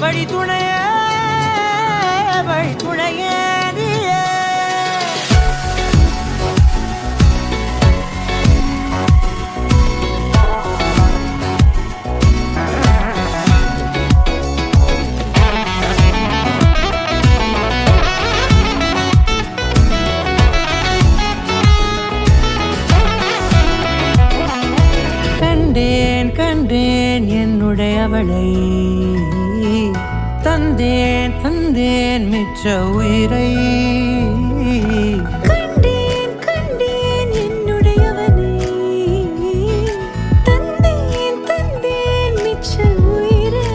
வழி துணையே வழி துணையே கண்டேன் என்னுடையவளை தந்தேன் தந்தேன் மிச்ச உயிரை கண்டேன் என்னுடையவனை தந்தேன் தந்தேன் மிச்ச உயிரை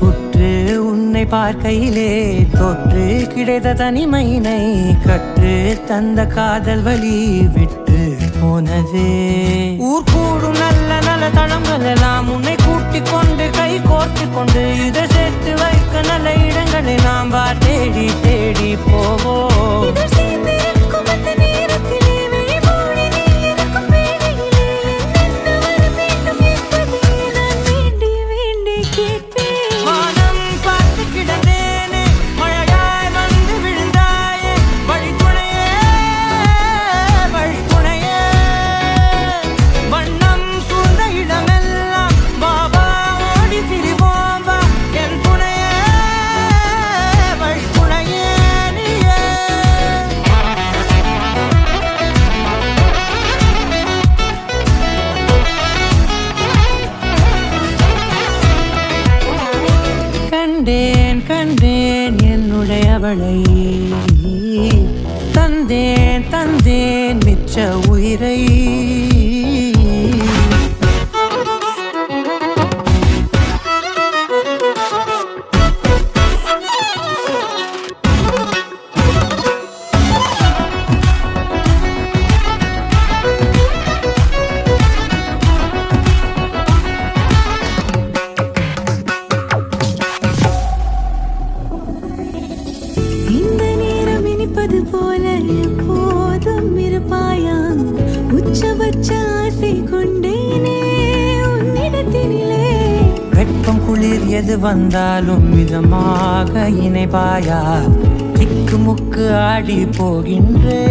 உற்று உன்னை பார்க்கையிலே தொற்று கிடைத்த தனிமையினை கற்று தந்த காதல் வழி விட்டு போனதே ஊர் கூடும் நல்ல நல்ல தளங்கள் எல்லாம் உன்னை கூட்டிக் கொண்டு கை கோர்த்து கொண்டு இதை சேர்த்து வைக்க நல்ல இடங்களை நாம் தேடி தேடி போவோம். கண்டேன் என்னுடையவளை தந்தேன் தந்தேன் மிச்ச உயிரை போல எப்போதும் இருப்பாயா உச்சபட்ச ஆசை கொண்டேனே உன்னிடத்தினிலே வெப்பம் குளிர் எது வந்தாலும் மிதமாக இணைப்பாயா திக்கு முக்கு ஆடி போகின்றே